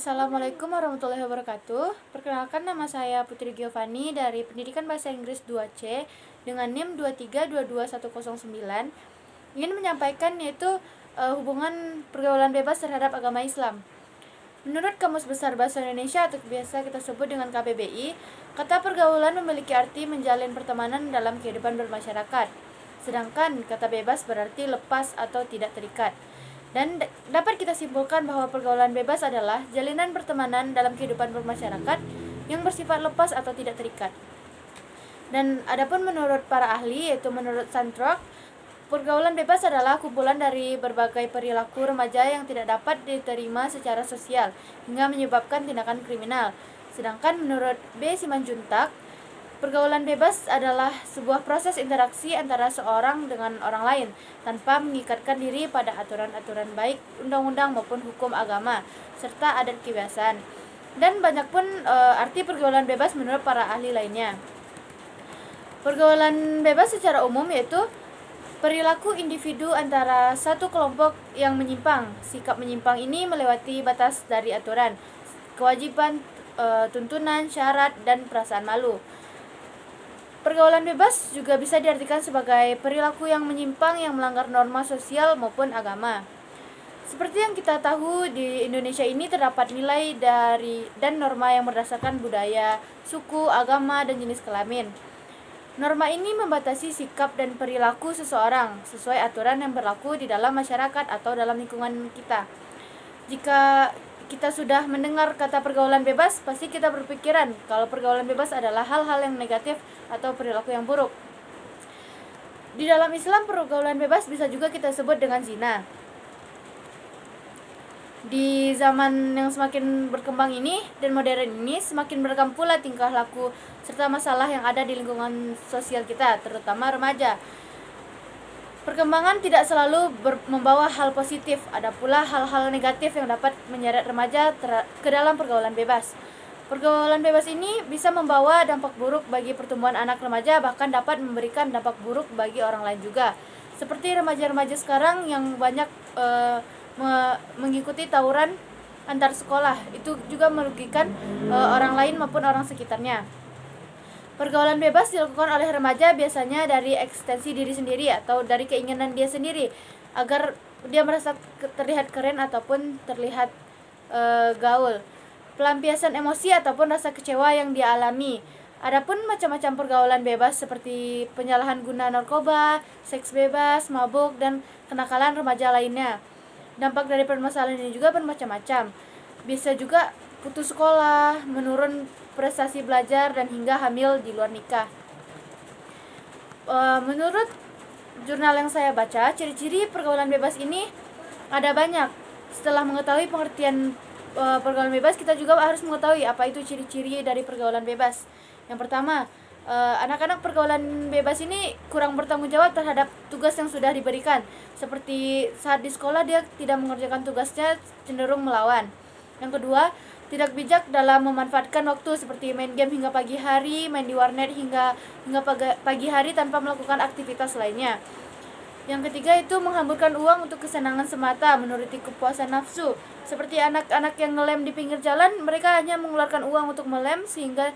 Assalamualaikum warahmatullahi wabarakatuh. Perkenalkan, nama saya Putri Giovanni dari Pendidikan Bahasa Inggris 2C dengan NIM 2322109. Ingin menyampaikan yaitu hubungan pergaulan bebas terhadap agama Islam. Menurut Kamus Besar Bahasa Indonesia atau biasa kita sebut dengan KBBI, kata pergaulan memiliki arti menjalin pertemanan dalam kehidupan bermasyarakat. Sedangkan kata bebas berarti lepas atau tidak terikat. Dan dapat kita simpulkan bahwa pergaulan bebas adalah jalinan pertemanan dalam kehidupan bermasyarakat yang bersifat lepas atau tidak terikat. Dan adapun menurut para ahli, yaitu menurut Santrok, pergaulan bebas adalah kumpulan dari berbagai perilaku remaja yang tidak dapat diterima secara sosial hingga menyebabkan tindakan kriminal. Sedangkan menurut B. Simanjuntak, pergaulan bebas adalah sebuah proses interaksi antara seorang dengan orang lain tanpa mengikatkan diri pada aturan-aturan baik undang-undang maupun hukum agama serta adat kebiasaan. Dan banyak pun arti pergaulan bebas menurut para ahli lainnya. Pergaulan bebas secara umum yaitu perilaku individu antara satu kelompok yang menyimpang. Sikap menyimpang ini melewati batas dari aturan, kewajiban, tuntunan, syarat, dan perasaan malu. Pergaulan bebas juga bisa diartikan sebagai perilaku yang menyimpang yang melanggar norma sosial maupun agama. Seperti yang kita tahu, di Indonesia ini terdapat nilai dan norma yang berdasarkan budaya, suku, agama, dan jenis kelamin. Norma ini membatasi sikap dan perilaku seseorang sesuai aturan yang berlaku di dalam masyarakat atau dalam lingkungan kita. Jika kita sudah mendengar kata pergaulan bebas, pasti kita berpikiran kalau pergaulan bebas adalah hal-hal yang negatif atau perilaku yang buruk. Di dalam Islam, pergaulan bebas bisa juga kita sebut dengan zina. Di zaman yang semakin berkembang ini dan modern ini, semakin beragam pula tingkah laku serta masalah yang ada di lingkungan sosial kita, terutama remaja. Perkembangan tidak selalu membawa hal positif, ada pula hal-hal negatif yang dapat menyeret remaja ke dalam pergaulan bebas. Pergaulan bebas ini bisa membawa dampak buruk bagi pertumbuhan anak remaja, bahkan dapat memberikan dampak buruk bagi orang lain juga. Seperti remaja-remaja sekarang yang banyak mengikuti tawuran antar sekolah, itu juga merugikan orang lain maupun orang sekitarnya. Pergaulan bebas dilakukan oleh remaja biasanya dari ekstensi diri sendiri atau dari keinginan dia sendiri agar dia merasa terlihat keren ataupun terlihat gaul. Pelampiasan emosi ataupun rasa kecewa yang dia alami. Adapun macam-macam pergaulan bebas seperti penyalahan guna narkoba, seks bebas, mabuk, dan kenakalan remaja lainnya. Dampak dari permasalahan ini juga bermacam-macam. Bisa juga putus sekolah, menurun prestasi belajar, dan hingga hamil di luar nikah. Menurut jurnal yang saya baca, ciri-ciri pergaulan bebas ini ada banyak. Setelah mengetahui pengertian pergaulan bebas, kita juga harus mengetahui apa itu ciri-ciri dari pergaulan bebas. Yang pertama, anak-anak pergaulan bebas ini kurang bertanggung jawab terhadap tugas yang sudah diberikan. Seperti saat di sekolah dia tidak mengerjakan tugasnya, cenderung melawan. Yang kedua, tidak bijak dalam memanfaatkan waktu seperti main game hingga pagi hari, main di warnet hingga pagi hari tanpa melakukan aktivitas lainnya. Yang ketiga itu menghamburkan uang untuk kesenangan semata, menuruti kepuasan nafsu. Seperti anak-anak yang ngelem di pinggir jalan, mereka hanya mengeluarkan uang untuk melem sehingga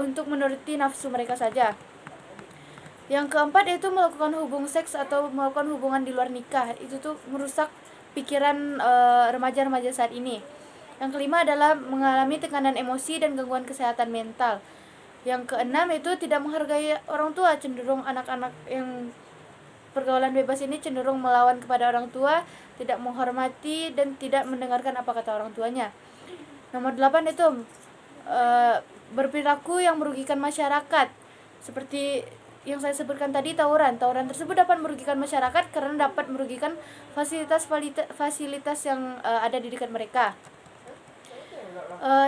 untuk menuruti nafsu mereka saja. Yang keempat yaitu melakukan hubungan seks atau melakukan hubungan di luar nikah. Itu tuh merusak pikiran remaja-remaja saat ini. Yang kelima adalah mengalami tekanan emosi dan gangguan kesehatan mental. Yang keenam itu tidak menghargai orang tua, cenderung anak-anak yang pergaulan bebas ini cenderung melawan kepada orang tua, tidak menghormati dan tidak mendengarkan apa kata orang tuanya. Nomor 8 itu berperilaku yang merugikan masyarakat. Seperti yang saya sebutkan tadi, tawuran tersebut dapat merugikan masyarakat karena dapat merugikan fasilitas yang ada di dekat mereka.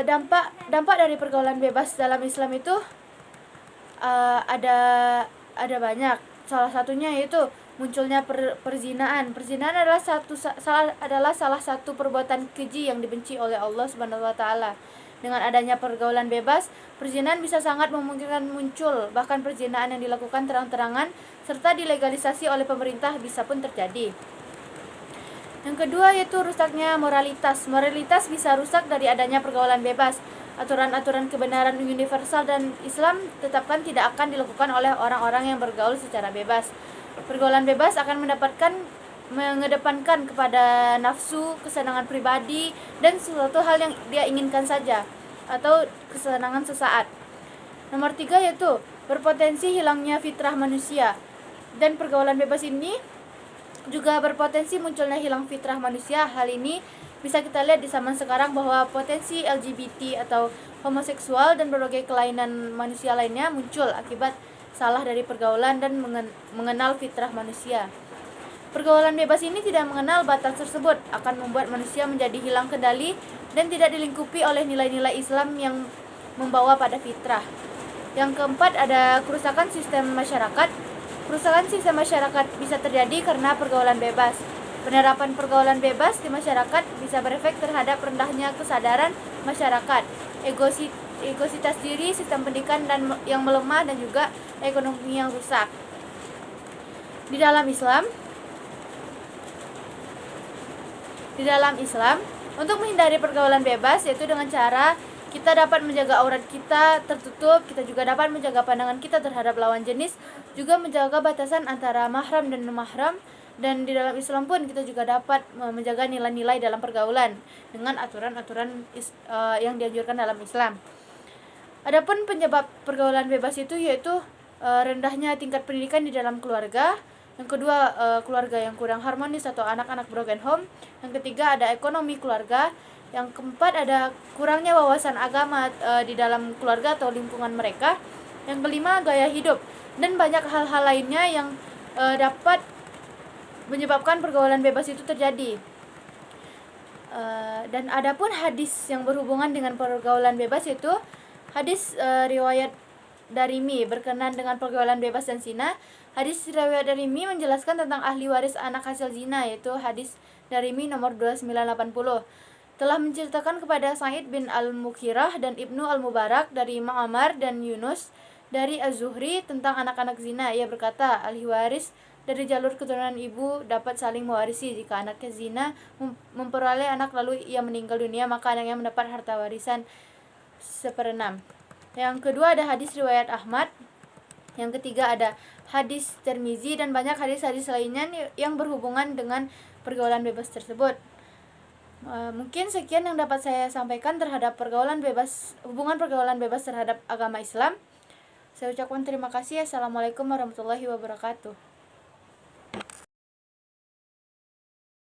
Dampak dari pergaulan bebas dalam Islam itu ada banyak. Salah satunya yaitu munculnya perzinaan. Perzinaan adalah salah satu perbuatan keji yang dibenci oleh Allah Subhanahu wa taala. Dengan adanya pergaulan bebas, perzinaan bisa sangat memungkinkan muncul. Bahkan perzinaan yang dilakukan terang-terangan serta dilegalisasi oleh pemerintah bisa pun terjadi. Yang kedua yaitu rusaknya moralitas. Moralitas bisa rusak dari adanya pergaulan bebas. Aturan-aturan kebenaran universal dan Islam tetapkan tidak akan dilakukan oleh orang-orang yang bergaul secara bebas. Pergaulan bebas akan mengedepankan kepada nafsu, kesenangan pribadi, dan sesuatu hal yang dia inginkan saja, atau kesenangan sesaat. Nomor 3 yaitu berpotensi hilangnya fitrah manusia. Dan pergaulan bebas ini juga berpotensi munculnya hilang fitrah manusia. Hal ini bisa kita lihat di zaman sekarang bahwa potensi LGBT atau homoseksual dan berbagai kelainan manusia lainnya muncul akibat salah dari pergaulan dan mengenal fitrah manusia. Pergaulan bebas ini tidak mengenal batas tersebut, akan membuat manusia menjadi hilang kendali dan tidak dilingkupi oleh nilai-nilai Islam yang membawa pada fitrah. Yang keempat ada kerusakan sistem masyarakat. Kerusakan sistem masyarakat bisa terjadi karena pergaulan bebas. Penerapan pergaulan bebas di masyarakat bisa berefek terhadap rendahnya kesadaran masyarakat, egositas diri, sistem pendidikan yang melemah, dan juga ekonomi yang rusak. Di dalam Islam, untuk menghindari pergaulan bebas yaitu dengan cara kita dapat menjaga aurat kita tertutup, kita juga dapat menjaga pandangan kita terhadap lawan jenis, juga menjaga batasan antara mahram dan non-mahram, dan di dalam Islam pun kita juga dapat menjaga nilai-nilai dalam pergaulan dengan aturan-aturan yang dianjurkan dalam Islam. Adapun penyebab pergaulan bebas itu yaitu rendahnya tingkat pendidikan di dalam keluarga. Yang kedua, keluarga yang kurang harmonis atau anak-anak broken home. Yang ketiga ada ekonomi keluarga. Yang keempat ada kurangnya wawasan agama di dalam keluarga atau lingkungan mereka. Yang kelima gaya hidup, dan banyak hal-hal lainnya yang dapat menyebabkan pergaulan bebas itu terjadi. Dan adapun hadis yang berhubungan dengan pergaulan bebas yaitu hadis riwayat Darimi berkenaan dengan pergaulan bebas dan zina. Hadis riwayat Darimi menjelaskan tentang ahli waris anak hasil zina, yaitu hadis Darimi nomor 2980. Telah menceritakan kepada Sa'id bin Al-Mukhirah dan Ibnu Al-Mubarak dari Ma'amar dan Yunus dari Az-Zuhri tentang anak-anak zina. Ia berkata, ahli waris dari jalur keturunan ibu dapat saling mewarisi. Jika anaknya zina memperoleh anak lalu ia meninggal dunia, maka anaknya mendapat harta warisan 1/6. Yang kedua ada hadis riwayat Ahmad. Yang ketiga ada hadis Tirmizi, dan banyak hadis-hadis lainnya yang berhubungan dengan pergaulan bebas tersebut. Mungkin sekian yang dapat saya sampaikan terhadap hubungan pergaulan bebas terhadap agama Islam. Saya ucapkan terima kasih. Assalamualaikum warahmatullahi wabarakatuh.